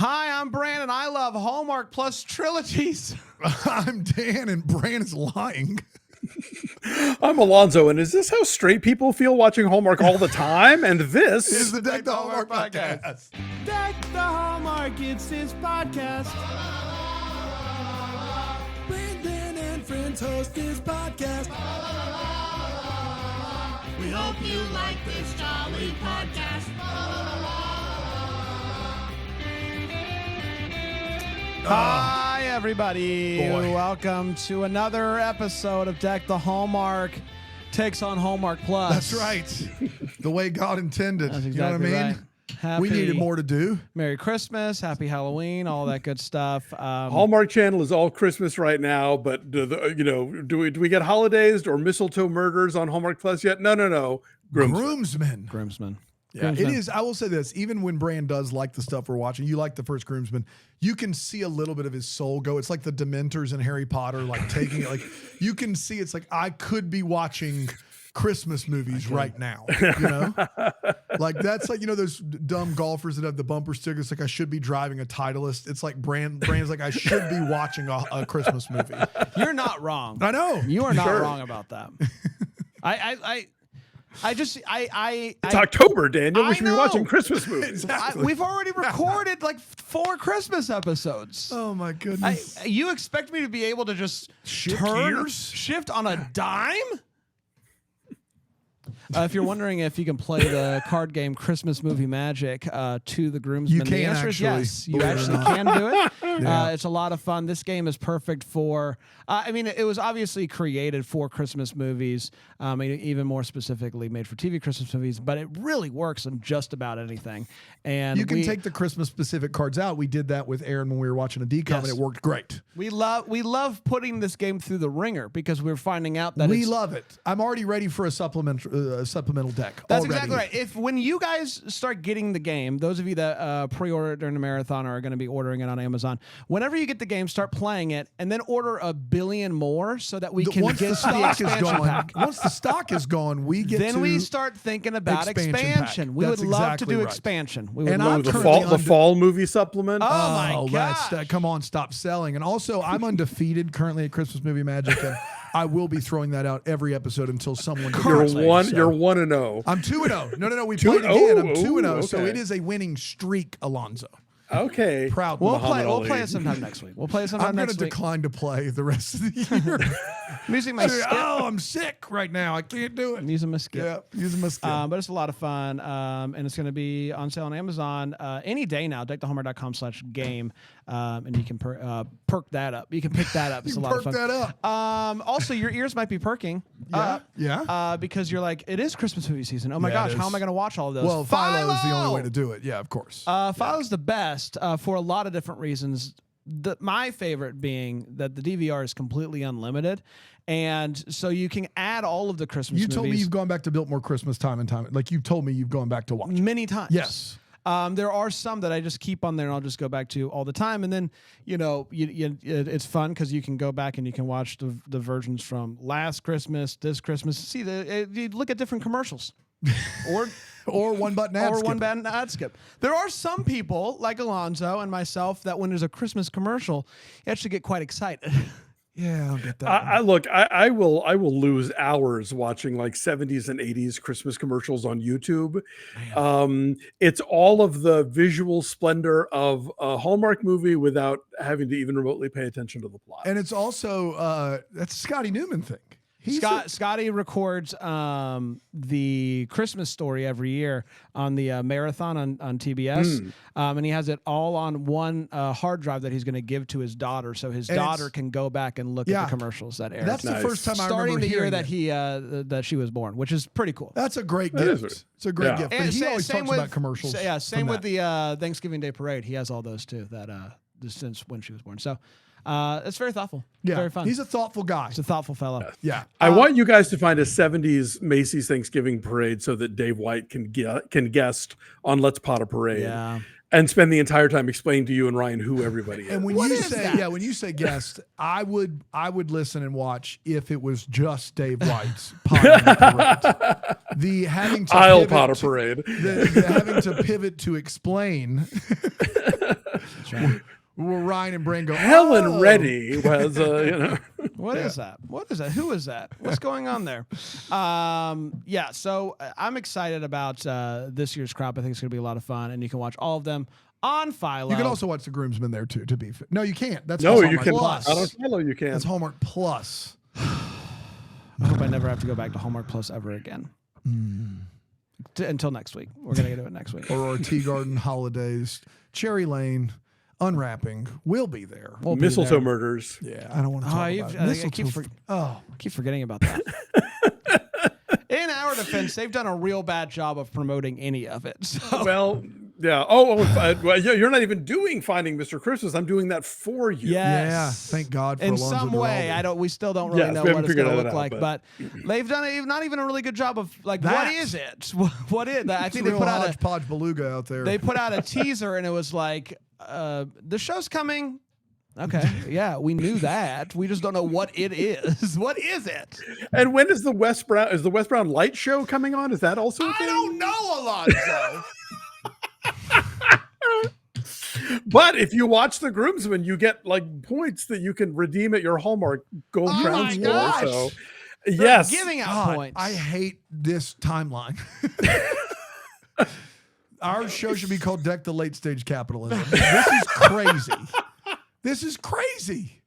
Hi, I'm Brandon. I love Hallmark Plus trilogies. I'm Dan, and Brand is lying. I'm Alonso, and is this how straight people feel watching Hallmark all the time? And this is the Deck the Hallmark podcast. Deck the Hallmark, it's his podcast. Brandon and friends host this podcast. We hope you like this jolly podcast. Hi, everybody. Boy. Welcome to another episode of Deck the Hallmark takes on Hallmark Plus. That's right. The way God intended. That's You know what I exactly mean? right. Happy, We needed more to do. Merry Christmas, Happy Halloween, all that good stuff. Hallmark Channel is all Christmas right now, but do we get holidays or mistletoe murders on Hallmark Plus yet? No. Groomsmen. Groomsmen. Yeah, it is. I will say this. Even when Brand does like the stuff we're watching, you like the first Groomsmen, you can see a little bit of his soul go. It's like the Dementors in Harry Potter, like taking it. Like you can see it's like I could be watching Christmas movies right now. You know? Like that's like, you know, those dumb golfers that have the bumper stickers like I should be driving a Titleist. It's like Brand's like I should be watching a Christmas movie. You're not wrong. I know. You are not wrong about that. It's October, Daniel. We should be watching Christmas movies. Exactly. We've already recorded like 4 Christmas episodes. Oh my goodness. You expect me to be able to just Shift shift on a dime? If you're wondering if you can play the card game Christmas Movie Magic to the Groomsmen, You can the answer is actually, yes. You believe it or actually can do it. Yeah. It's a lot of fun. This game is perfect for, it was obviously created for Christmas movies, even more specifically made for TV Christmas movies, but it really works on just about anything. And you can take the Christmas specific cards out. We did that with Aaron when we were watching a DCOM and it worked great. We love putting this game through the ringer because we're finding out that We love it. I'm already ready for a supplemental deck. That's already. exactly right. When you guys start getting the game, those of you that pre-order during the marathon are going to be ordering it on Amazon. Whenever you get the game, start playing it, and then order a billion more so that we can Once get the stock is expansion gone, pack. once the stock is gone, we get Then to we start thinking about expansion expansion. pack. We That's would love exactly to do right. expansion. We would And love I'm the currently fall movie supplement. Oh my that's gosh. come on, stop selling. And also, I'm undefeated currently at Christmas Movie Magic, and I will be throwing that out every episode until someone. You're defeats me. one. So- You're 1-0. I'm 2-0. No. We 2-0? played again. I'm 2-0. So Okay. it is a winning streak, Alonso. Okay. Proud. We'll Muhammad play Ali. it sometime next week. We'll play it I'm sometime going to next week. decline to play the rest of the year. I'm using my skip. I'm sick right now. I can't do it. I'm using my skip. Yeah, using my skill. But it's a lot of fun, and it's going to be on sale on Amazon any day now. deckthehallmark.com/game, and you can perk that up. You can pick that up. It's a lot of perk fun. that up. Also, your ears might be perking. Because you're like, it is Christmas movie season. Oh my Yeah, gosh, it how is. am I going to watch all of those? Well, Philo is the only way to do it. Yeah, of course. Philo's the best for a lot of different reasons. My favorite being that the DVR is completely unlimited, and so you can add all of the Christmas You movies. told me you've gone back to Biltmore Christmas time and time. Like you've told me you've gone back to watch. many times. Yes. There are some that I just keep on there and I'll just go back to all the time. And then, it's fun because you can go back and you can watch the versions from last Christmas, this Christmas. See, you look at different commercials. Or one button ad skip. One button ad skip. There are some people like Alonso and myself that when there's a Christmas commercial, you actually get quite excited. Yeah, I'll get that. I will lose hours watching like 70s and 80s Christmas commercials on YouTube. It's all of the visual splendor of a Hallmark movie without having to even remotely pay attention to the plot. And it's also that's a Scotty Newman thing. Scotty records the Christmas story every year on the marathon on TBS, and he has it all on one hard drive that he's going to give to his daughter, so his daughter can go back and look at the commercials that aired. That's the first time I remember starting the year hearing that that she was born, which is pretty cool. That's a great That is gift. It's a great gift. But And he always talks about commercials. Same from with that. the Thanksgiving Day Parade. He has all those too. That since when she was born. So it's very thoughtful. Yeah, very fun. He's a thoughtful guy. He's a thoughtful fellow. Yeah. I want you guys to find a 70s Macy's Thanksgiving parade so that Dave White can guest on Let's Pot a Parade. Yeah. and spend the entire time explaining to you and Ryan who everybody is. And when What you is say that? when you say guest, I would listen and watch if it was just Dave White's Potter in the Parade. The having to I'll pivot Potter to- Parade. the having to pivot to explain. Well, Ryan and Bran go, Helen "Oh." Reddy was, What is that? What is that? Who is that? What's going on there? Yeah, so I'm excited about this year's crop. I think it's going to be a lot of fun, and you can watch all of them on Philo. You can also watch the Groomsmen there too. To be fair, no, you can't. That's no, you Hallmark can. Plus. Not on Philo, you can. That's Hallmark Plus. I hope I never have to go back to Hallmark Plus ever again. Until next week. We're going to do it next week. Or our Tea Garden Holidays, Cherry Lane, Unwrapping. We'll be there. We'll be Mistletoe there. murders. Yeah, I don't want to talk about it. I Mistletoe- keep forgetting about that. In our defense, they've done a real bad job of promoting any of it. So. Well, yeah. Well, you're not even doing Finding Mr. Christmas. I'm doing that for you. Yes. Yeah, thank God for In Alonso some way, Duralde. we still don't really Yes, know we what haven't it's going to figured look that out, like, but they've done not even a really good job of like, what That. is it? What is that? I think It's they a put real out hodgepodge beluga out there. they put out a teaser and it was like, the show's coming. Okay, yeah, we knew that. We just don't know what it is. What is it? And when is the Wes Brown Light Show coming on? Is that also a thing? I don't know, Alonso. But if you watch The Groomsmen, you get like points that you can redeem at your Hallmark Gold Oh Crown my store. gosh. So, yes, Giving out God, points. I hate this timeline. Our show should be called Deck the Late Stage Capitalism. This is crazy. This is crazy.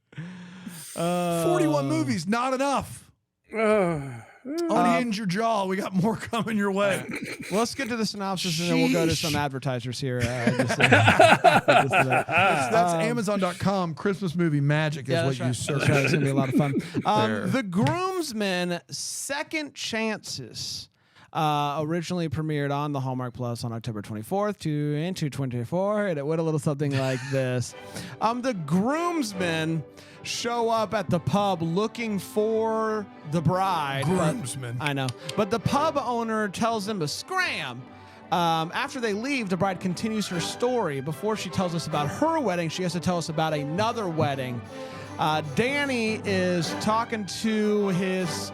41 movies, not enough. Unhinge your jaw. We got more coming your way. Well, let's get to the synopsis and then we'll go to Sheesh. some advertisers here. That's Amazon.com. Christmas movie magic is what that's you right. search. That's right. It's going to be a lot of fun. There. The Groomsmen Second Chances originally premiered on the Hallmark Plus on October 24th to 2024, and it went a little something like this. The Groomsmen show up at the pub looking for the bride. Groomsmen. I know. But the pub owner tells them to scram. After they leave, the bride continues her story. Before she tells us about her wedding, she has to tell us about another wedding. Danny is talking to his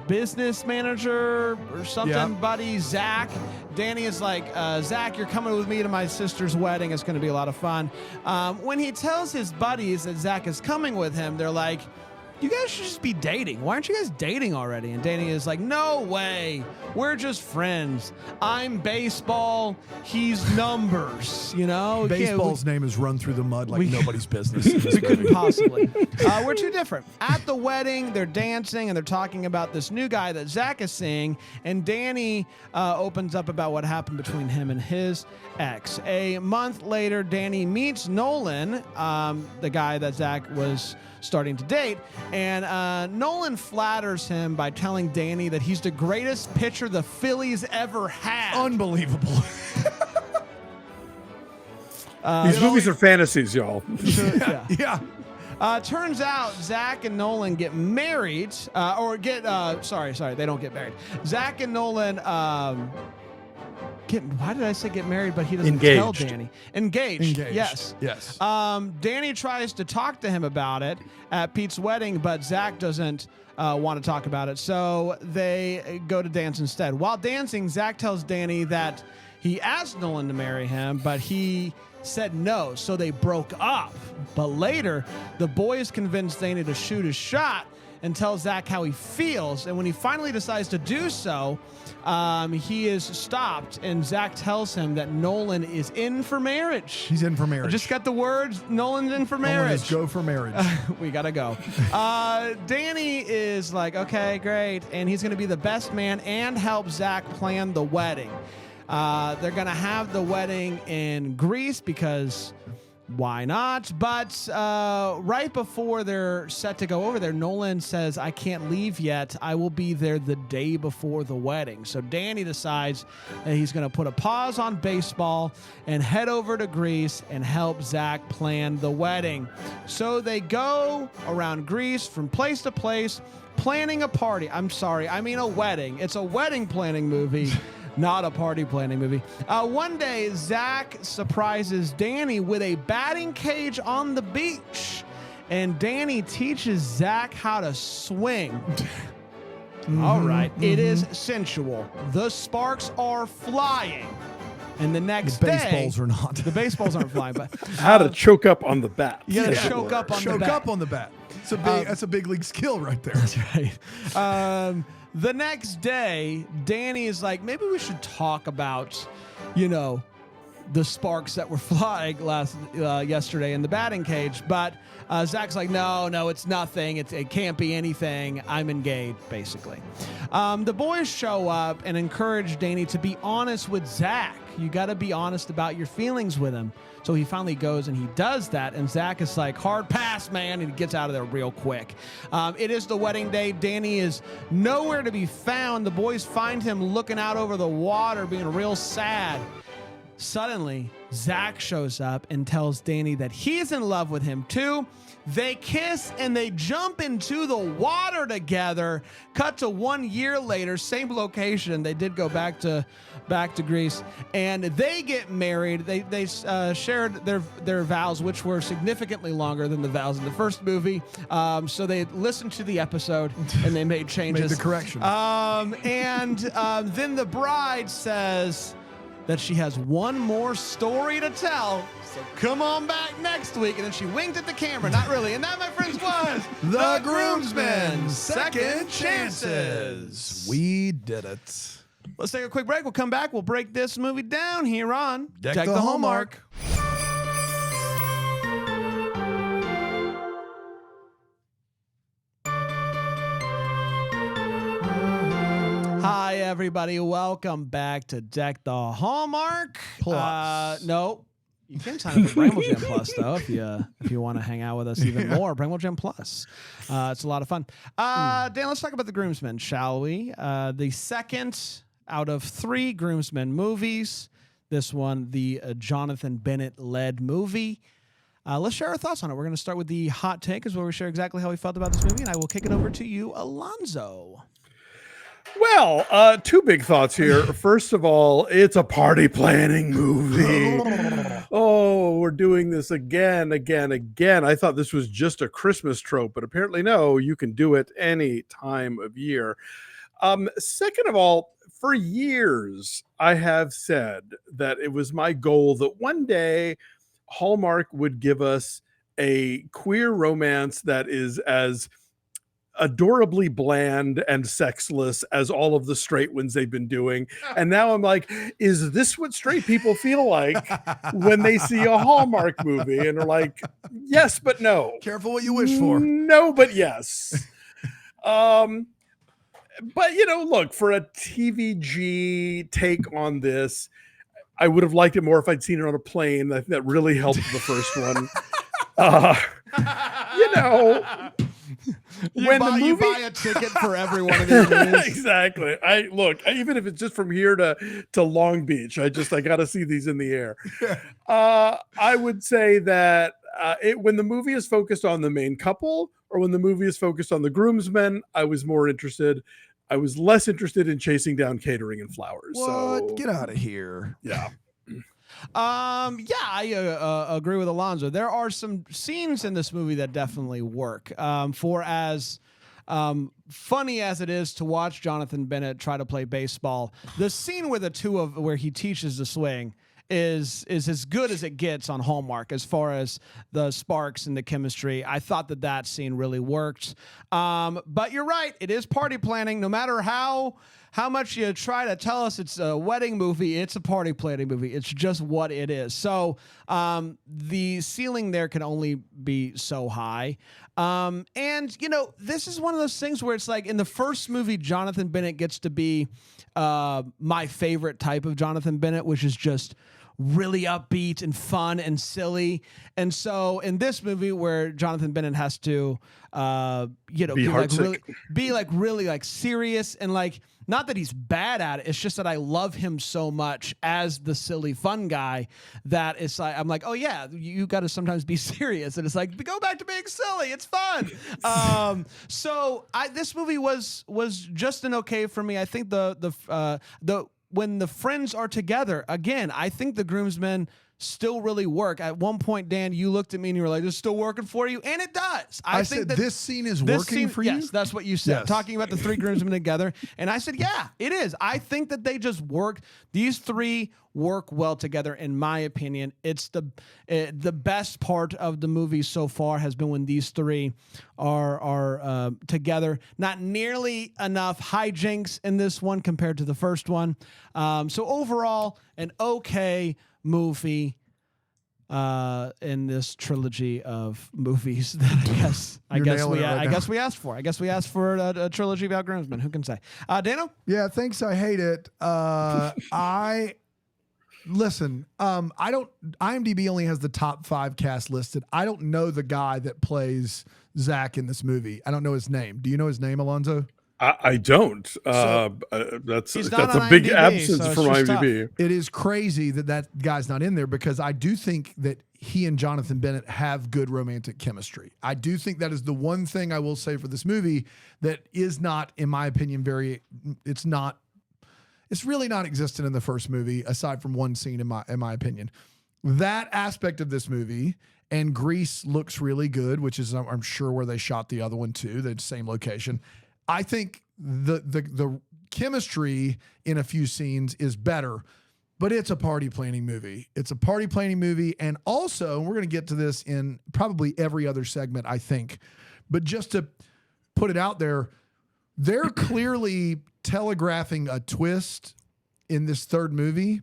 business manager or something, Yeah. buddy, Zach. Danny is like, Zach, you're coming with me to my sister's wedding. It's going to be a lot of fun. When he tells his buddies that Zach is coming with him, they're like, you guys should just be dating. Why aren't you guys dating already? And Danny is like, no way. We're just friends. I'm baseball. He's numbers. You know? Baseball's name is run through the mud like we- nobody's business. in this We couldn't movie. possibly. We're too different. At the wedding, they're dancing and they're talking about this new guy that Zach is seeing. And Danny opens up about what happened between him and his ex. A month later, Danny meets Nolan, the guy that Zach was starting to date. And Nolan flatters him by telling Danny that he's the greatest pitcher the Phillies ever had. Unbelievable. These movies are fantasies, y'all. Yeah. Yeah. Turns out Zach and Nolan get married, sorry, they don't get married. Zach and Nolan why did I say get married, but he doesn't tell Engaged. Danny. Engaged, yes. Yes. Danny tries to talk to him about it at Pete's wedding, but Zach doesn't want to talk about it, so they go to dance instead. While dancing, Zach tells Danny that he asked Nolan to marry him, but he said no, so they broke up. But later, the boys convince Danny to shoot his shot and tell Zach how he feels. And when he finally decides to do so, he is stopped, and Zach tells him that Nolan is in for marriage. He's in for marriage. Just got the words, Nolan's in for Nolan marriage. is go for marriage. We gotta go. Danny is like, okay, great. And he's gonna be the best man and help Zach plan the wedding. They're gonna have the wedding in Greece because why not? But right before they're set to go over there, Nolan says, I can't leave yet. I will be there the day before the wedding. So Danny decides that he's going to put a pause on baseball and head over to Greece and help Zach plan the wedding. So they go around Greece from place to place, planning a party. I'm sorry, I mean a wedding. It's a wedding planning movie. not a party planning movie. One day, Zach surprises Danny with a batting cage on the beach, and Danny teaches Zach how to swing. All right, it is sensual. The sparks are flying. And the next day, baseballs are not. The baseballs aren't flying, but How to choke up on the bat. you gotta as it choke were. up on the Choke bat. up on the bat. That's a big league skill right there. That's right. The next day, Danny is like, maybe we should talk about, the sparks that were flying yesterday in the batting cage. But Zach's like, no, it's nothing. It can't be anything. I'm engaged, basically. The boys show up and encourage Danny to be honest with Zach. You got to be honest about your feelings with him. So he finally goes and he does that. And Zach is like, hard pass, man. And he gets out of there real quick. It is the wedding day. Danny is nowhere to be found. The boys find him looking out over the water, being real sad. Suddenly, Zach shows up and tells Danny that he's in love with him too. They kiss and they jump into the water together. Cut to 1 year later, same location. They did go back to Greece, and they get married. They shared their vows, which were significantly longer than the vows in the first movie. So they listened to the episode and they made changes. Made the correction. Then the bride says that she has one more story to tell. So come on back next week. And then she winked at the camera. Not really. And that, my friends, was The Groomsmen, Second Chances. We did it. Let's take a quick break. We'll come back. We'll break this movie down here on Deck the Hallmark. Hi, everybody. Welcome back to Deck the Hallmark. Plus. No, you can sign up for Bramble Jam Plus, though, if you want to hang out with us even more. Bramble Jam Plus. It's a lot of fun. Dan, let's talk about The Groomsmen, shall we? The second out of 3 Groomsmen movies. This one, the Jonathan Bennett-led movie. Let's share our thoughts on it. We're going to start with the hot take, is where we share exactly how we felt about this movie, and I will kick it over to you, Alonso. Well, 2 big thoughts here. First of all, it's a party planning movie. Oh, we're doing this again. I thought this was just a Christmas trope, but apparently no, you can do it any time of year. Second of all, for years, I have said that it was my goal that one day Hallmark would give us a queer romance that is as adorably bland and sexless as all of the straight ones they've been doing. And now I'm like, is this what straight people feel like when they see a Hallmark movie? And they're like, yes, but no. Careful what you wish for. No, but yes. But, look, for a TVG take on this, I would have liked it more if I'd seen it on a plane. I think that really helped the first one. You buy a ticket for every one of these movies. Exactly. Even if it's just from here to Long Beach, I got to see these in the air. I would say that when the movie is focused on the main couple, or when the movie is focused on the groomsmen, I was more interested. I was less interested in chasing down catering and flowers. What? So Get out of here. yeah. I agree with Alonso. There are some scenes in this movie that definitely work. For as funny as it is to watch Jonathan Bennett try to play baseball, the scene where he teaches the swing is as good as it gets on Hallmark as far as the sparks and the chemistry. I thought that scene really worked. But you're right, it is party planning. No matter how much you try to tell us it's a wedding movie, it's a party planning movie. It's just what it is. So the ceiling there can only be so high. And, this is one of those things where it's like in the first movie, Jonathan Bennett gets to be my favorite type of Jonathan Bennett, which is just really upbeat and fun and silly. And so in this movie where Jonathan Bennett has to, be really serious and not that he's bad at it. It's just that I love him so much as the silly fun guy that it's like, I'm like, oh yeah, you got to sometimes be serious. And it's like, go back to being silly. It's fun. So this movie was just an okay for me. I think the when the friends are together, again, I think the Groomsmen still really work. At one point, Dan, you looked at me and you were like, "This is still working for you," and it does. I think said that this scene is working for you. Yes, that's what you said. Yes. Talking about the three groomsmen together, and I said, "Yeah, it is." I think that they just work. These three work well together, in my opinion. It's the best part of the movie so far has been when these three are together. Not nearly enough hijinks in this one compared to the first one. So overall, an okay movie in this trilogy of movies that I guess we asked for. I guess we asked for a trilogy about groomsmen. Who can say? Dano? Yeah, thanks. I hate it. Listen, IMDb only has the top 5 cast listed. I don't know the guy that plays Zach in this movie. I don't know his name. Do you know his name, Alonso? I don't. That's a big IMDb, absence so from IMDb. It is crazy that guy's not in there because I do think that he and Jonathan Bennett have good romantic chemistry. I do think that is the one thing I will say for this movie that is not, in my opinion, it's really not existent in the first movie, aside from one scene, in my opinion. That aspect of this movie, and Greece looks really good, which is, I'm sure, where they shot the other one too, the same location. I think the chemistry in a few scenes is better, but it's a party planning movie. It's a party planning movie, and also, we're going to get to this in probably every other segment, I think, but just to put it out there, they're clearly telegraphing a twist in this third movie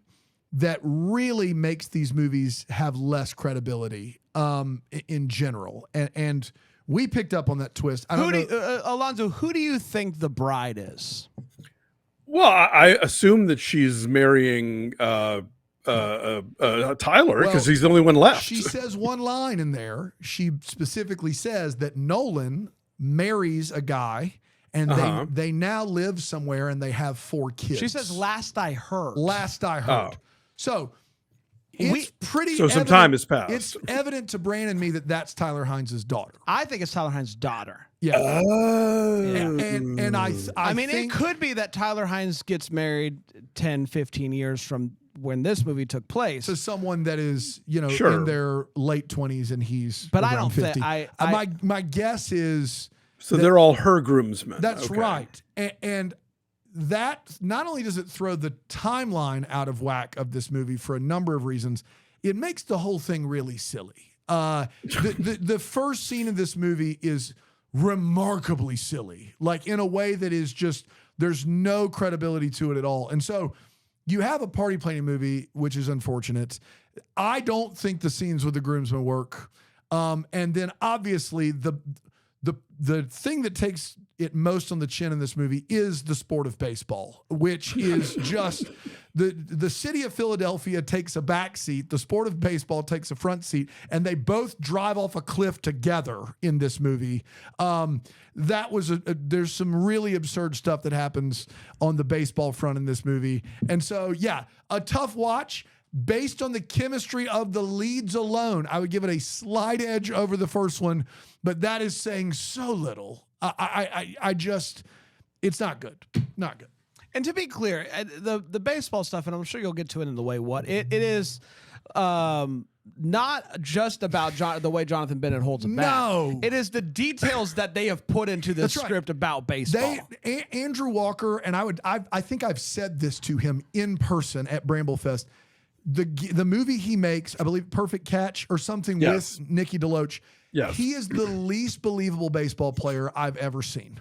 that really makes these movies have less credibility in general. And we picked up on that twist. Alonso, who do you think the bride is? Well, I assume that she's marrying Tyler because he's the only one left. She says one line in there. She specifically says that Nolan marries a guy and they now live somewhere and they have 4 kids. She says, "Last I heard." Last I heard. Oh. So it's pretty. So some evident, time has passed. It's evident to Brand and me that that's Tyler Hines' daughter. I think it's Tyler Hines' daughter. Yeah. And I mean, think, it could be that Tyler Hines gets married 10, 15 years from when this movie took place to someone that is, Sure. in their late 20s and he's But around I don't 50. think my guess is So they're all her groomsmen. that's Okay. right. And that not only does it throw the timeline out of whack of this movie for a number of reasons, it makes the whole thing really silly. The first scene of this movie is remarkably silly, like in a way that is just, there's no credibility to it at all. And so you have a party planning movie, which is unfortunate. I don't think the scenes with the groomsmen work. And then obviously the thing that takes it most on the chin in this movie is the sport of baseball, which is just the city of Philadelphia takes a back seat, the sport of baseball takes a front seat, and they both drive off a cliff together in this movie. That was there's some really absurd stuff that happens on the baseball front in this movie. And so, yeah, a tough watch. Based on the chemistry of the leads alone, I would give it a slight edge over the first one, but that is saying so little. I just, it's not good. Not good. And to be clear, the baseball stuff, and I'm sure you'll get to it in the way what it is. Not just about the way Jonathan Bennett holds it back. No. It is the details that they have put into this script about baseball. Andrew Walker, and I think I've said this to him in person at Bramblefest. The movie he makes, I believe Perfect Catch or something with Nikki DeLoach. Yes. He is the least believable baseball player I've ever seen.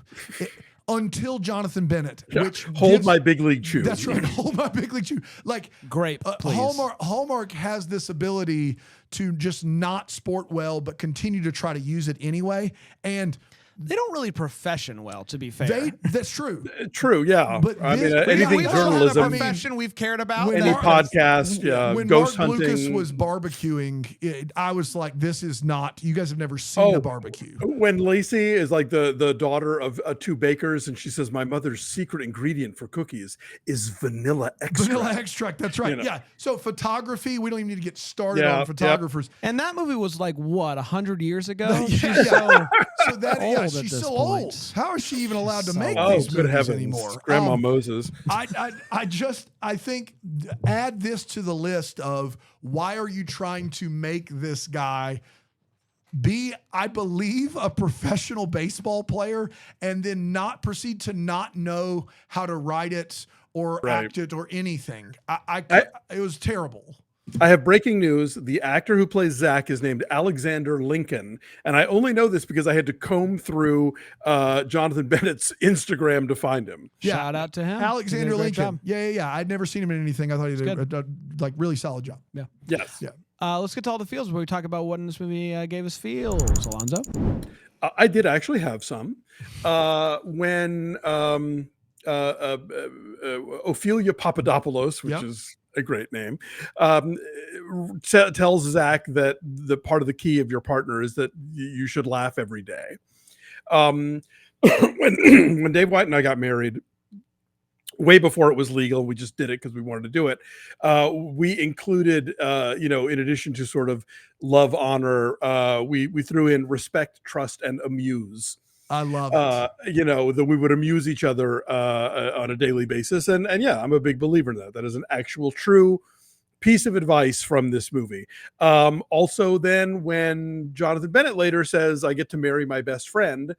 Until Jonathan Bennett, which hold my big league chew. That's right. Hold my big league chew. Like great, please. Hallmark has this ability to just not sport well, but continue to try to use it anyway. And they don't really profession well, to be fair. That's true. True, yeah. But I mean, this- anything we've all had a journalism, profession we've cared about. When any Mark- podcast, when ghost Mark hunting. Lucas was barbecuing, I was like, "This is not. You guys have never seen a barbecue." When Lacey is like the daughter of 2 bakers, and she says, "My mother's secret ingredient for cookies is vanilla extract." Vanilla extract. That's right. You know. Yeah. So photography, we don't even need to get started Yeah, on photographers. And that movie was like what 100 years ago. So that at she's this so point. old. How is she even allowed to so make old. these good movies heavens, anymore? Grandma Moses. I think add this to the list of why are you trying to make this guy be, I believe, a professional baseball player and then not proceed to not know how to write it or act it or anything. It was terrible. I have breaking news. The actor who plays Zach is named Alexander Lincoln. And I only know this because I had to comb through Jonathan Bennett's Instagram to find him. Shout out to him. Alexander He did a great Lincoln. job. Yeah. I'd never seen him in anything. I thought he did a like really solid job. Yeah. Yes. Yeah. Let's get to all the feels where we talk about what in this movie gave us feels. Alonso. I did actually have some. When Ophelia Papadopoulos, which is a great name, tells Zach that the part of the key of your partner is that you should laugh every day. When Dave White and I got married, way before it was legal, we just did it because we wanted to do it. We included, in addition to sort of love, honor, we threw in respect, trust, and amuse. I love it. That we would amuse each other on a daily basis. And yeah, I'm a big believer in that. That is an actual true piece of advice from this movie. Also, then when Jonathan Bennett later says, I get to marry my best friend,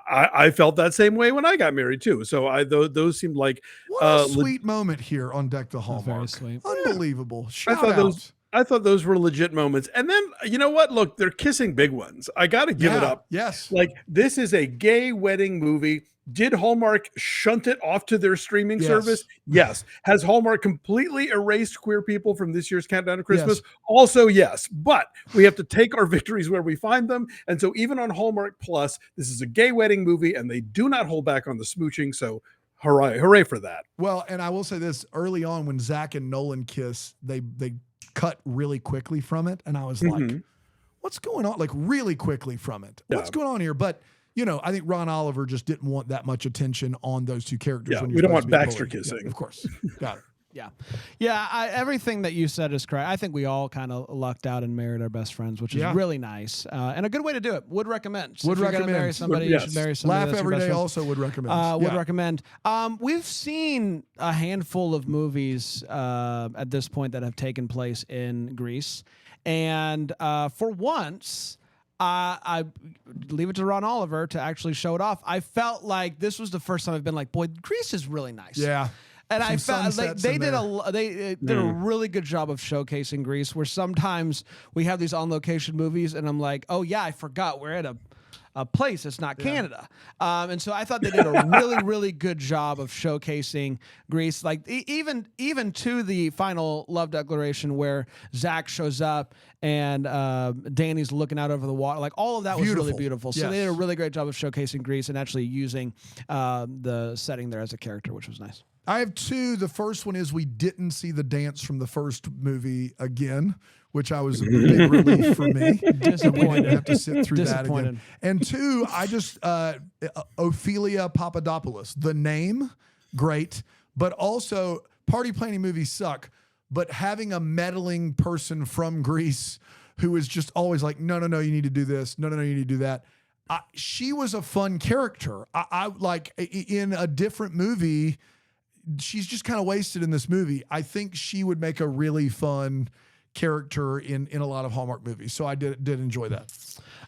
I felt that same way when I got married too. So those seemed like what a sweet moment here on Deck the Hallmark. Very sweet. Unbelievable. Shout out. I thought those were legit moments. And then, you know what? Look, they're kissing big ones. I got to give it up. Yes. Like, this is a gay wedding movie. Did Hallmark shunt it off to their streaming service? Yes. Has Hallmark completely erased queer people from this year's Countdown to Christmas? Yes. Also, yes. But we have to take our victories where we find them. And so even on Hallmark Plus, this is a gay wedding movie, and they do not hold back on the smooching. So hooray for that. Well, and I will say this, early on when Zach and Nolan kiss, they cut really quickly from it. And I was like, what's going on? Like really quickly from it. What's going on here? But, I think Ron Oliver just didn't want that much attention on those two characters. Yeah, we don't want Baxter kissing. Yeah, of course. Got it. Yeah. Everything that you said is correct. I think we all kind of lucked out and married our best friends, which is really nice and a good way to do it. Would recommend. Would if you're recommend. Gonna marry somebody. You should marry somebody. Laugh every day. Also would recommend. Would recommend. We've seen a handful of movies at this point that have taken place in Greece, and for once. I leave it to Ron Oliver to actually show it off. I felt like this was the first time I've been like, boy, Greece is really nice. Yeah. And I felt like they did a Mm. really good job of showcasing Greece, where sometimes we have these on location movies and I'm like, oh yeah, I forgot we're at a place that's not Canada. And so I thought they did a really, really good job of showcasing Greece. Like even to the final love declaration where Zach shows up and Danny's looking out over the water. Like all of that was really beautiful. So they did a really great job of showcasing Greece and actually using the setting there as a character, which was nice. I have two. The first one is we didn't see the dance from the first movie again, which I was a big relief for me. Disappointed to have to sit through that again. And two, I just Ophelia Papadopoulos. The name, great, but also party planning movies suck. But having a meddling person from Greece who is just always like, no, you need to do this. No, you need to do that. She was a fun character. I like in a different movie. She's just kind of wasted in this movie. I think she would make a really fun character in a lot of Hallmark movies. So I did enjoy that.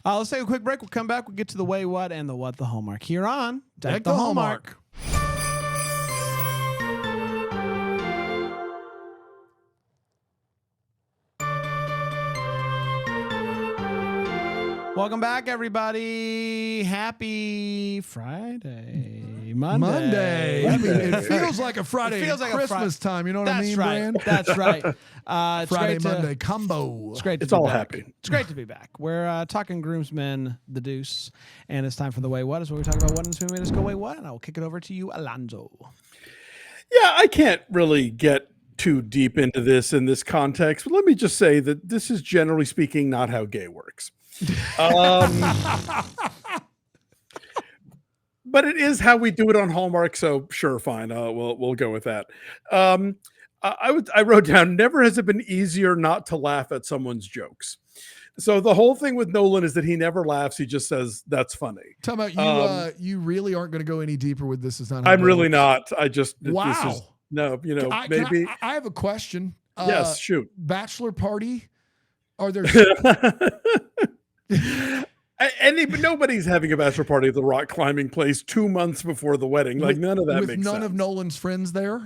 Let's take a quick break. We'll come back. We'll get to the way, what, and the what the Hallmark here on Deck the Hallmark. Welcome back, everybody. Happy Friday. Monday. I mean, it feels like a Friday. It feels like Christmas time. You know what I mean, right. Brand? That's right. It's Friday, great Monday combo. It's great. It's all happy. It's great to be back. We're talking Groomsmen, The Deuce, and it's time for the way what is where we talk about what in this movie. Let's go way what, and I will kick it over to you, Alonso. Yeah, I can't really get too deep into this in this context, but let me just say that this is generally speaking not how gay works. But it is how we do it on Hallmark, so sure, fine. We'll go with that. I wrote down, never has it been easier not to laugh at someone's jokes. So the whole thing with Nolan is that he never laughs. He just says, that's funny. Tell about you. You really aren't going to go any deeper with this. Is not. How I'm it really works. not. I just, Wow. This is, no, Maybe maybe. I have a question. Yes, shoot. Bachelor party. Are there? Nobody's having a bachelor party at the rock climbing place 2 months before the wedding. Like none of that with makes none sense. of Nolan's friends there.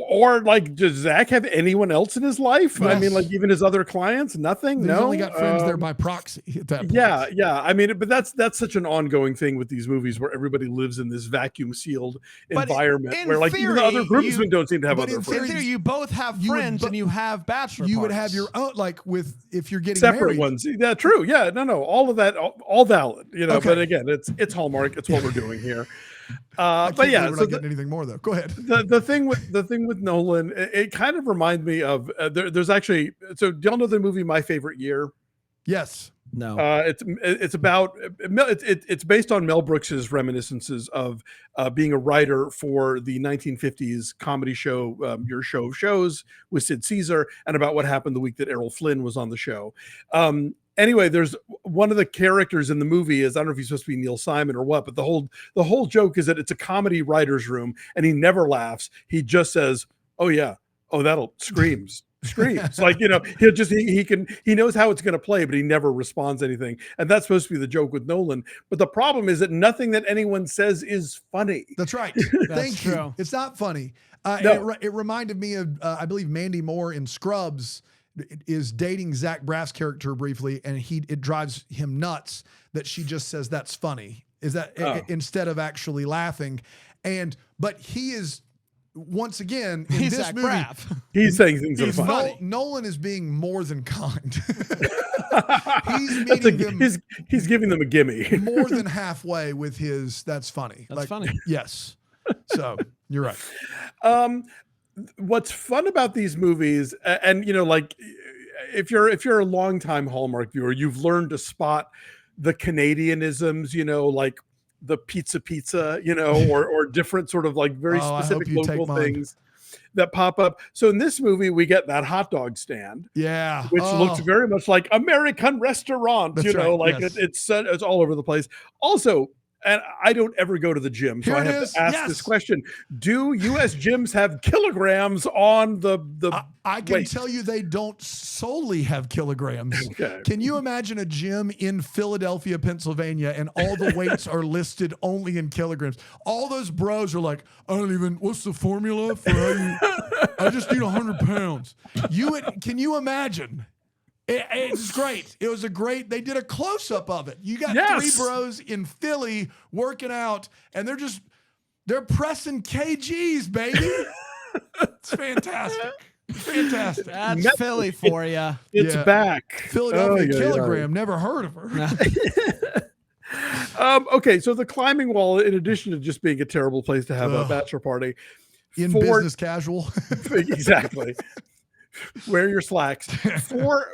Or like, does Zach have anyone else in his life? I mean, Yes. like even his other clients, nothing. He's No, only got friends there by proxy at that point. Yeah. I mean, but that's such an ongoing thing with these movies where everybody lives in this vacuum sealed But environment in where like even the theory, other groomsmen don't seem to have but other in friends. In theory, you both have You would friends bo- and you have bachelor You would parties. have your own, like with if you're getting Separate married. ones. Yeah, true. Yeah, no, all of that, all valid. Okay. But again, it's Hallmark. It's what we're doing here. I But can't yeah, believe we're so not getting anything more though. Go ahead. the thing with Nolan, it kind of reminds me of there's actually. So do y'all know the movie My Favorite Year? Yes. No. It's about it's based on Mel Brooks's reminiscences of being a writer for the 1950s comedy show Your Show of Shows with Sid Caesar, and about what happened the week that Errol Flynn was on the show. Anyway, there's one of the characters in the movie is, I don't know if he's supposed to be Neil Simon or what, but the whole joke is that it's a comedy writer's room and he never laughs. He just says, "Oh yeah, oh that'll screams." Like, he knows how it's going to play, but he never responds anything. And that's supposed to be the joke with Nolan. But the problem is that nothing that anyone says is funny. That's right. Thank true. you. It's not funny. No. It reminded me of, I believe Mandy Moore in Scrubs is dating Zach Braff's character briefly, and it drives him nuts that she just says that's funny. Is that instead of actually laughing, but he is. Once again, in He's this Zach movie, Braff. He's saying things that are He's funny. funny. Nolan is being more than kind. He's meeting them He's giving them a gimme. more than halfway with his. That's funny. That's funny. Yes. So you're right. What's fun about these movies, and like if you're a longtime Hallmark viewer, you've learned to spot the Canadianisms, like the pizza, or different sort of like very specific local things that pop up. So in this movie, we get that hot dog stand, Yeah. which looks very much like American restaurant, That's right, like yes. it's all over the place. Also, and I don't ever go to the gym, so Here I it have is. to ask Yes. this question: do U.S. gyms have kilograms on the? I can weight? tell you they don't solely have kilograms. Okay. Can you imagine a gym in Philadelphia, Pennsylvania, and all the weights are listed only in kilograms? All those bros are like, what's the formula for how you, I just need 100 pounds. Can you imagine? It's great. It was they did a close-up of it. You got three bros in Philly working out, and they're pressing kgs, baby. It's fantastic. Fantastic. That's Philly for you. It's Yeah. back. Philadelphia Oh, yeah, kilogram. Never heard of her. Okay, so the climbing wall, in addition to just being a terrible place to have a bachelor party, In business casual. exactly. Wear your slacks.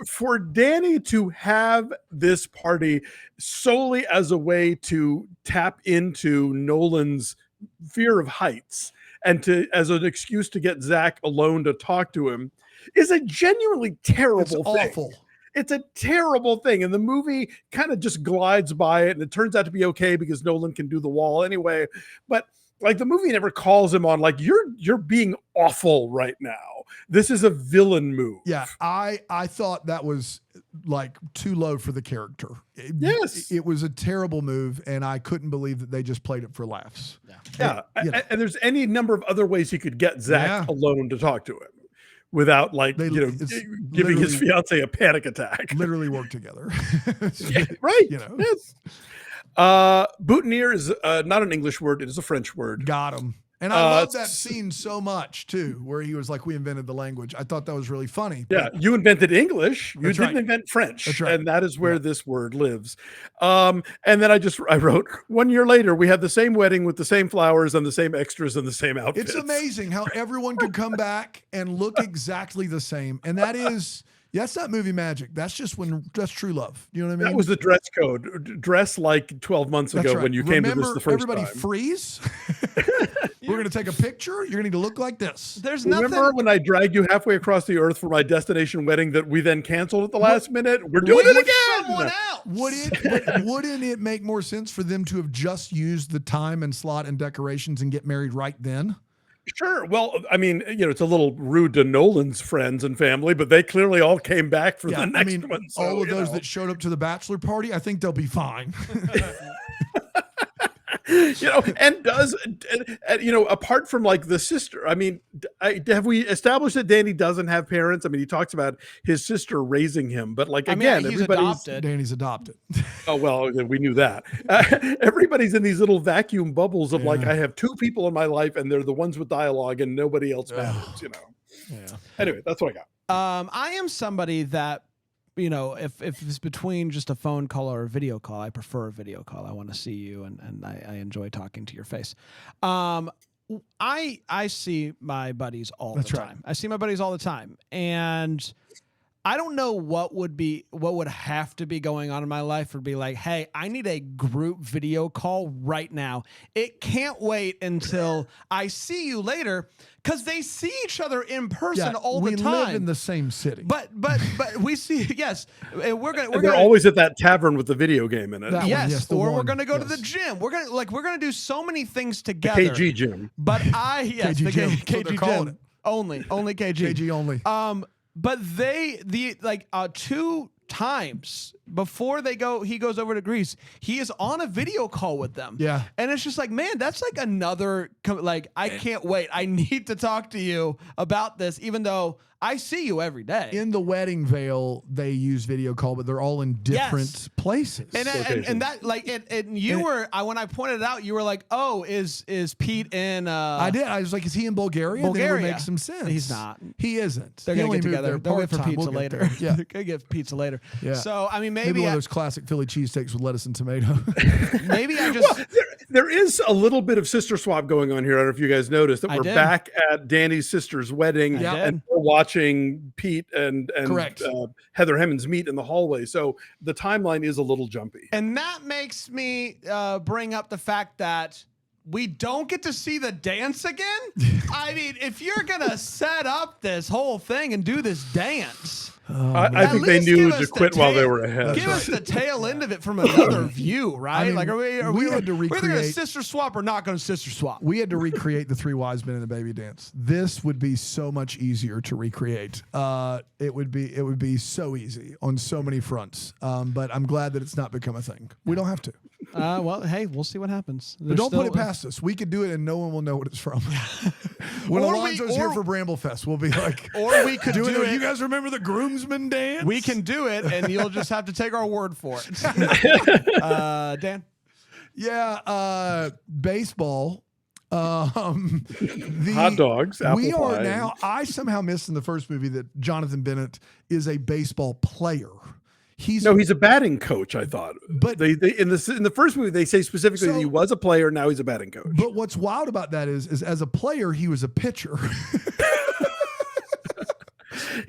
For Danny to have this party solely as a way to tap into Nolan's fear of heights and as an excuse to get Zach alone to talk to him is a genuinely terrible It's thing. awful. It's a terrible thing. And the movie kind of just glides by it, and it turns out to be okay because Nolan can do the wall anyway. But like the movie never calls him on like, you're being awful right now. This is a villain move. Yeah, I thought that was like too low for the character. Yes. It was a terrible move, and I couldn't believe that they just played it for laughs. Yeah. You know. And there's any number of other ways he could get Zach alone to talk to him without like, It's giving his literally- fiance a panic attack. Literally work together. Yeah, right. You know. Yes. Boutonniere is not an English word. It is a French word. Got him. And I love that scene so much too, where he was like, "We invented the language." I thought that was really funny. Yeah, you invented English. You That's didn't right. invent French. That's right. And that is where this word lives. And then I wrote 1 year later, we had the same wedding with the same flowers and the same extras and the same outfits. It's amazing how everyone could come back and look exactly the same. And that's not movie magic. That's true love. You know what I mean? That was the dress code. Dress like 12 months That's ago right. when you came to this the first everybody time. freeze? We're going to take a picture. You're going to need to look like this. There's Remember nothing. when I dragged you halfway across the earth for my destination wedding that we then canceled at the last minute? We're doing it again. Someone else. Wouldn't it make more sense for them to have just used the time and slot and decorations and get married right then? Sure. Well, I mean, it's a little rude to Nolan's friends and family, but they clearly all came back for the next one. So, all of those that showed up to the bachelor party, I think they'll be fine. And apart from like the sister, I mean, have we established that Danny doesn't have parents? I mean, he talks about his sister raising him, but like, again, he's everybody's adopted. Danny's adopted. Oh, well, we knew that. Everybody's in these little vacuum bubbles of like, I have two people in my life and they're the ones with dialogue and nobody else matters, Yeah. Anyway, that's what I got. I am somebody that, if it's between just a phone call or a video call, I prefer a video call. I want to see you and I enjoy talking to your face. I see my buddies all the time. I see my buddies all the time. And I don't know what would have to be going on in my life or be like, hey, I need a group video call right now. It can't wait until I see you later, because they see each other in person all the time. We live in the same city. But we see, yes, They're always at that tavern with the video game in it. We're gonna go to the gym. We're gonna do so many things together. The KG gym. But KG gym. KG gym. Only KG. KG only. But two times before he goes over to Greece, he is on a video call with them. Yeah. And it's just like, man, that's like another, I can't wait. I need to talk to you about this, even though I see you every day. In the wedding veil, they use video call, but they're all in different places. And when I pointed it out, you were like, oh, is Pete in I did. I was like, is he in Bulgaria? Bulgaria. Then it would make some sense. He's not. He isn't. They're He going to only get moved together. there They'll wait for part-time. pizza We'll get later. there. Yeah. They're going to get pizza later. Yeah. So, I mean, maybe one of those classic Philly cheesesteaks with lettuce and tomato. Maybe I just... Well, there is a little bit of sister swap going on here. I don't know if you guys noticed that we're back at Danny's sister's wedding and we're watching Pete and Heather Hemmons meet in the hallway. So the timeline is a little jumpy. And that makes me bring up the fact that we don't get to see the dance again. I mean, if you're going to set up this whole thing and do this dance... I think they knew to quit while they were ahead. Give us the tail end of it from another view, right? I mean, are we had to recreate. We're going to sister swap or not going to sister swap? We had to recreate the three wise men in the baby dance. This would be so much easier to recreate. It would be so easy on so many fronts. But I'm glad that it's not become a thing. We don't have to. Well, hey, we'll see what happens. But don't put it past us. We could do it and no one will know what it's from. When Alonso's here for Bramblefest, we'll be like, or we could do it. You guys remember the Groomsmen dance? We can do it, and you'll just have to take our word for it. Dan? Yeah, baseball. Hot dogs, apple we are pie. now. I somehow missed in the first movie that Jonathan Bennett is a baseball player. He's a batting coach, I thought. But they in the first movie they say specifically that he was a player, now he's a batting coach. But what's wild about that is as a player he was a pitcher.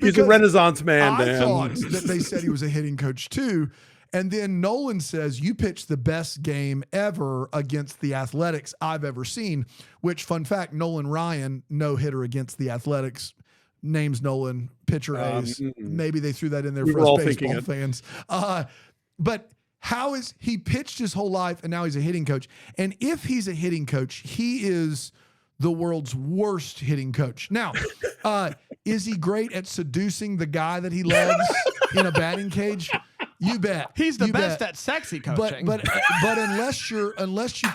He's a Renaissance man. I thought that they said he was a hitting coach too. And then Nolan says, you pitched the best game ever against the Athletics I've ever seen, which, fun fact, Nolan Ryan, no hitter against the Athletics. Names Nolan, pitcher ace. Maybe they threw that in there for us baseball fans. But how is he pitched his whole life and now he's a hitting coach? And if he's a hitting coach, he is the world's worst hitting coach. Now, is he great at seducing the guy that he loves in a batting cage? You bet. He's the best at sexy coaching. But unless you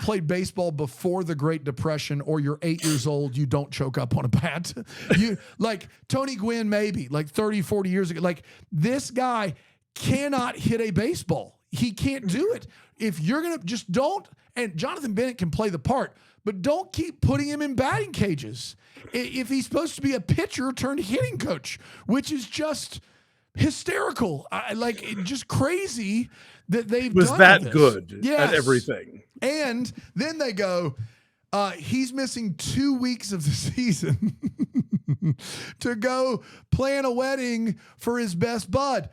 played baseball before the Great Depression or you're 8 years old, you don't choke up on a bat. You like Tony Gwynn, maybe like 30, 40 years ago. Like this guy cannot hit a baseball. He can't do it. If you're going to just don't, and Jonathan Bennett can play the part, but don't keep putting him in batting cages. If he's supposed to be a pitcher turned hitting coach, which is just hysterical, just crazy that they've was done that this. Good Yes. at everything. And then they go, he's missing 2 weeks of the season to go plan a wedding for his best bud.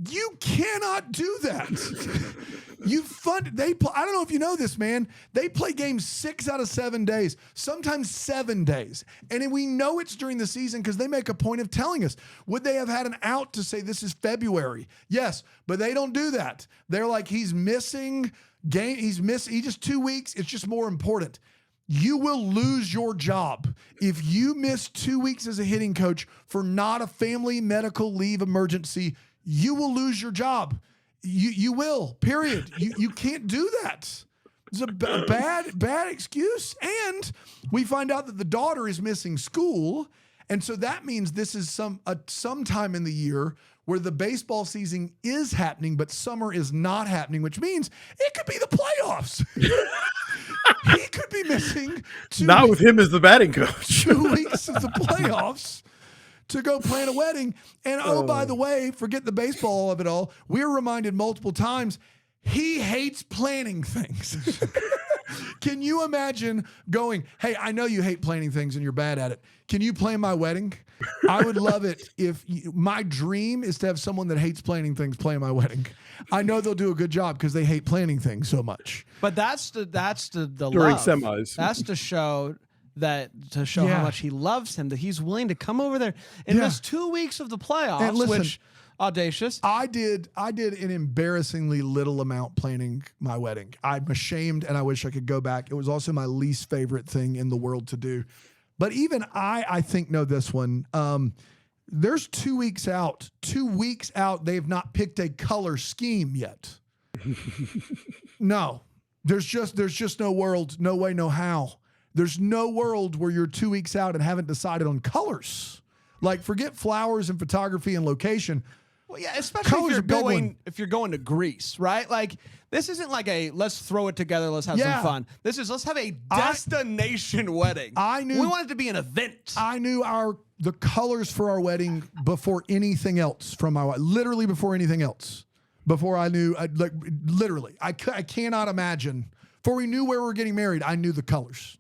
You cannot do that. I don't know if you know this, man. They play games 6 out of 7 days, sometimes 7 days. And we know it's during the season because they make a point of telling us. Would they have had an out to say this is February? Yes, but they don't do that. They're like, he's missing game. He just 2 weeks. It's just more important. You will lose your job if you miss 2 weeks as a hitting coach for not a family medical leave emergency. You will lose your job. You will, period. You can't do that. It's a bad excuse. And we find out that the daughter is missing school. And so that means this is sometime in the year where the baseball season is happening, but summer is not happening, which means it could be the playoffs. He could be missing Not with him as the batting coach. 2 weeks of the playoffs to go plan a wedding. And by the way, forget the baseball of it all. We're reminded multiple times he hates planning things. Can you imagine going, hey, I know you hate planning things and you're bad at it. Can you plan my wedding? I would love it if my dream is to have someone that hates planning things plan my wedding. I know they'll do a good job because they hate planning things so much. But that's the During love. semis. That's to show how much he loves him, that he's willing to come over there and miss 2 weeks of the playoffs, And listen, which audacious. I did an embarrassingly little amount planning my wedding. I'm ashamed and I wish I could go back. It was also my least favorite thing in the world to do. But even I think know this one. There's 2 weeks out. 2 weeks out, they've not picked a color scheme yet. No. There's just no world, no way, no how. There's no world where you're 2 weeks out and haven't decided on colors. Like, forget flowers and photography and location. Well, yeah, especially if you're going to Greece, right? Like, this isn't like a let's throw it together, let's have some fun. This is let's have a destination wedding. We want it to be an event. I knew the colors for our wedding before anything else from my wife. Literally before anything else. Before I knew, literally, I cannot imagine. Before we knew where we were getting married, I knew the colors.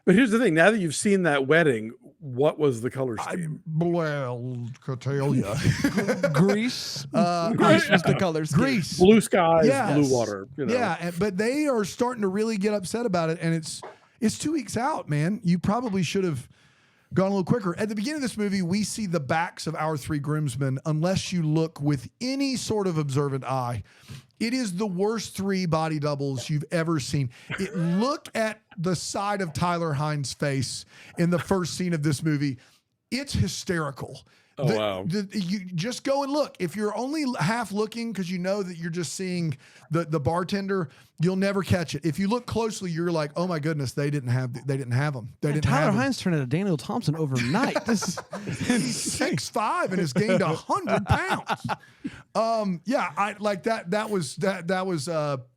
But here's the thing: now that you've seen that wedding, what was the color scheme? Could tell you. Greece. Greece was the color scheme. Greece. Blue skies, Yes. blue water. Yeah, but they are starting to really get upset about it, and it's 2 weeks out, man. You probably should have gone a little quicker. At the beginning of this movie, we see the backs of our 3 groomsmen, unless you look with any sort of observant eye. It is the worst 3 body doubles you've ever seen. Look at the side of Tyler Hines' face in the first scene of this movie. It's hysterical. Oh, wow. You just go and look. If you're only half looking because you know that you're just seeing the bartender, you'll never catch it. If you look closely, you're like, oh my goodness, they didn't have them. Tyler Hines turned into Daniel Thompson overnight. He's 6'5" and has gained 100 pounds. I like that. That was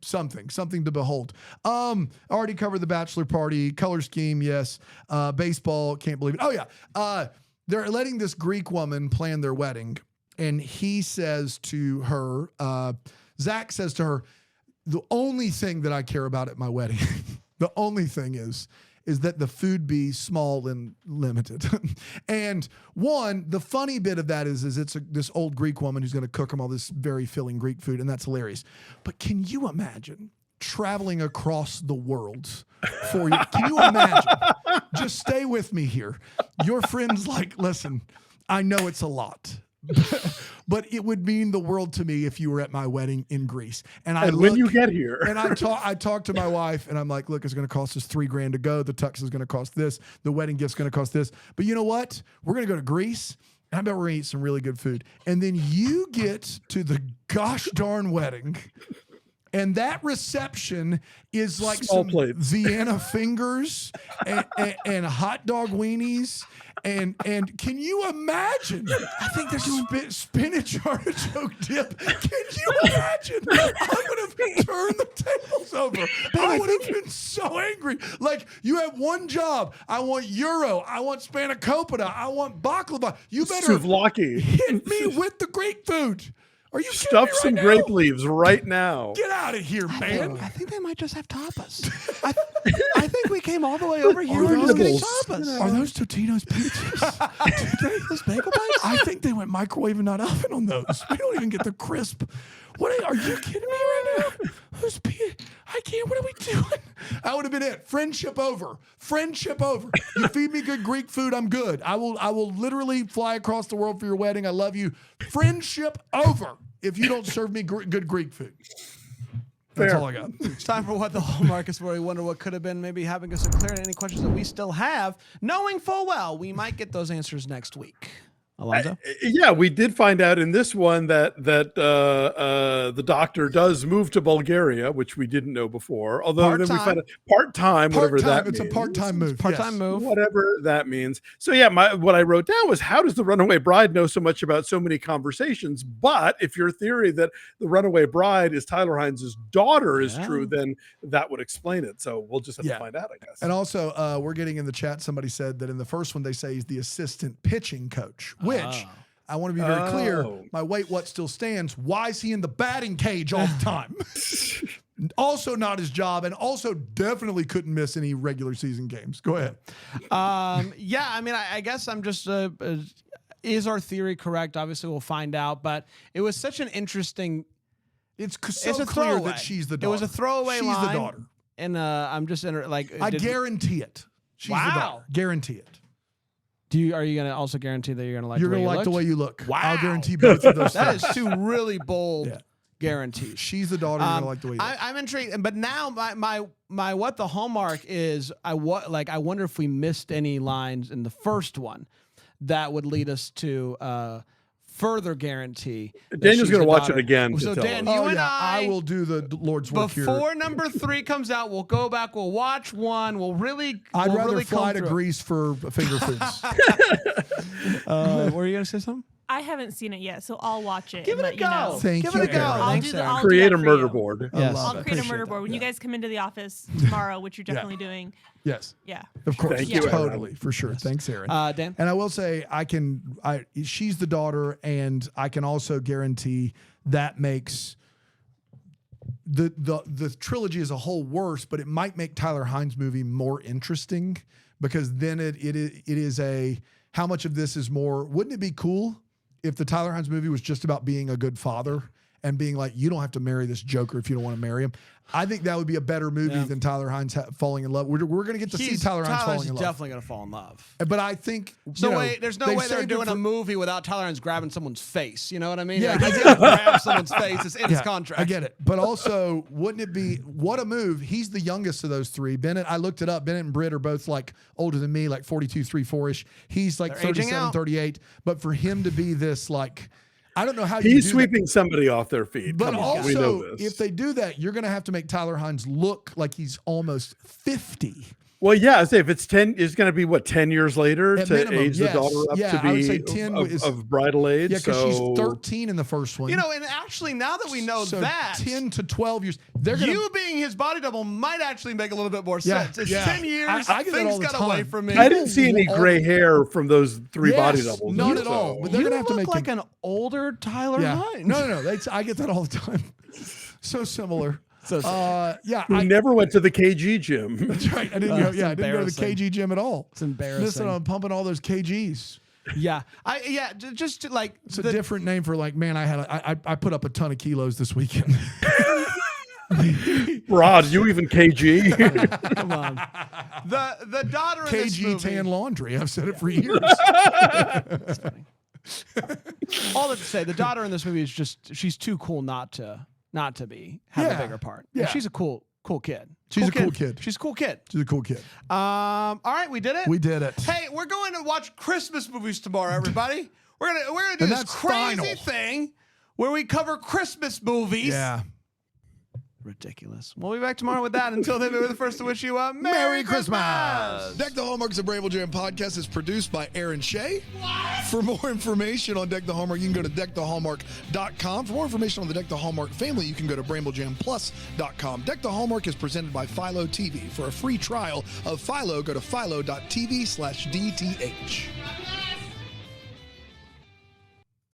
something to behold. Already covered the bachelor party, color scheme. Yes. Baseball. Can't believe it. Oh yeah. They're letting this Greek woman plan their wedding, and he says to her, Zach says to her, the only thing that I care about at my wedding, the only thing is that the food be small and limited. And the funny bit of that is it's this old Greek woman who's going to cook them all this very filling Greek food, and that's hilarious. But can you imagine traveling across the world for you? Can you imagine? Just stay with me here. Your friend's like, listen, I know it's a lot, but it would mean the world to me if you were at my wedding in Greece. And when you get here, and I talk to my wife, and I'm like, look, it's going to cost us $3,000 to go. The tux is going to cost this. The wedding gift's going to cost this. But you know what? We're going to go to Greece. And I bet we're going to eat some really good food. And then you get to the gosh darn wedding, and that reception is like Small some plates. Vienna fingers and hot dog weenies. And can you imagine? I think they're doing spinach artichoke dip. Can you imagine? I would have turned the tables over. I would have been so angry. Like, you have one job. I want gyro. I want spanakopita. I want baklava. You better souvlaki. hit me with the Greek food. Are you kidding Stuff me some right grape now? leaves right now. Get out of here, man. I think they might just have tapas. I think we came all the way over here. Are We're just getting nibbles? tapas. Are those Totino's pizzas? Those bagel bites? I think they went microwave and not oven on those. We don't even get the crisp. Are you kidding me right now? I can't. What are we doing? That would have been it. Friendship over. Friendship over. You feed me good Greek food, I'm good. I will literally fly across the world for your wedding. I love you. Friendship over. If you don't serve me good Greek food. That's Fair. all I got. It's time for What the Hallmark is, where we wonder what could have been, maybe having us clear any questions that we still have, knowing full well we might get those answers next week. Alonso? Yeah, we did find out in this one that the doctor does move to Bulgaria, which we didn't know before. Although then we found out part-time, whatever that means. It's a part-time move. Part-time yes. move. Whatever that means. So yeah, what I wrote down was, how does the runaway bride know so much about so many conversations? But if your theory that the runaway bride is Tyler Hines' daughter is true, then that would explain it. So we'll just have to find out, I guess. And also, we're getting in the chat, somebody said that in the first one they say he's the assistant pitching coach, which I want to be very clear. My wait, what still stands. Why is he in the batting cage all the time? Also not his job, and also definitely couldn't miss any regular season games. Go ahead. Yeah, I mean, I guess I'm just, is our theory correct? Obviously, we'll find out, but it was such an interesting... It's it's so a clear throwaway. that she's the daughter. It was a throwaway she's line. the daughter. And I'm just, I guarantee it. She's the daughter. Guarantee it. Are you going to also guarantee that you're going to like You're the way going to like the way looked? you look. Wow. I'll guarantee both of those That things. is two really bold guarantees. She's the daughter. You're going to like the way you look. I'm intrigued, but now my what the Hallmark is, I wonder if we missed any lines in the first one that would lead us to further guarantee. Daniel's going to watch it again. So to tell Dan, us. you and I will do the Lord's work here. before number 3 comes out, we'll go back, we'll watch one, I'd rather really fly to come through. Greece for finger foods. Were you going to say something? I haven't seen it yet, so I'll watch it. Give and it a let go. You know. Thank Give you, it a go. Aaron. I'll Thanks, do Aaron. I'll do Create that a for murder you. board. Yes. I'll create a Appreciate murder that. board when you Yeah. guys come into the office tomorrow, which you're definitely doing. Yes, Yeah. of course. Thank you, Aaron. Totally, for sure. Thanks, Aaron. Dan? And I will say, she's the daughter, and I can also guarantee that makes the trilogy as a whole worse, but it might make Tyler Hines' movie more interesting, because then it is a, how much of this is more, wouldn't it be cool if the Tyler Hines movie was just about being a good father and being like, you don't have to marry this joker if you don't want to marry him? I think that would be a better movie than Tyler Hines falling in love. We're going to get to see Tyler Hines falling in love. Definitely going to fall in love. But I think There's no way they're doing a movie without Tyler Hines grabbing someone's face. You know what I mean? Yeah. Like, he's going to grab someone's face. It's in his contract. I get it. But also, wouldn't it be, what a move? He's the youngest of those three. Bennett, I looked it up. Bennett and Britt are both like older than me, like 42, 34-ish. He's like They're aging 37, out. 38. But for him to be this, like, I don't know how He's you do sweeping somebody off their feet. But Come on, we know also, this. if they do that, you're going to have to make Tyler Hines look like he's almost 50. Well, yeah, I say if it's 10, it's going to be what, 10 years later At to minimum, age yes. the daughter up Yeah, to I would be say 10 is- of bridal age. Yeah, because so she's 13 in the first one. You know, and actually, now that we know so that, 10 to 12 years, they're going you being his body double might actually make a little bit more Yeah, sense. It's yeah. 10 years. I get that Things all the got away time. from me. I didn't see any all- gray hair from those three body Yes, doubles. none either, at all. so- But they're You going to have to look make like him, an older Tyler yeah. Hines. No. I get that all the time. So similar. So Who never went to the KG gym. That's right. I didn't go. It's Yeah, I didn't go to the embarrassing. KG gym at all. It's embarrassing. Listen, I'm pumping all those KGs. Yeah, just to, like It's a different name for like, man, I put up a ton of kilos this weekend. Rod, you even KG? come on. The daughter in this KG movie. tan laundry. I've said it for years. That's funny. All that to say, the daughter in this movie is she's too cool not to have Yeah. a bigger part. Yeah. She's a cool kid. She's a cool kid. She's a cool kid. She's a cool kid. All right, we did it. We did it. Hey, we're going to watch Christmas movies tomorrow, everybody. We're gonna do And this that's crazy final. thing where we cover Christmas movies. Yeah. Ridiculous. We'll be back tomorrow with that. Until then, we're the first to wish you a Merry Christmas. Deck the Hallmark's a Bramble Jam podcast is produced by Aaron Shea. For more information on Deck the Hallmark, you can go to deckthehallmark.com. For more information on the Deck the Hallmark family, you can go to bramblejamplus.com. Deck the Hallmark is presented by Philo TV. For a free trial of Philo, go to philo.tv/DTH.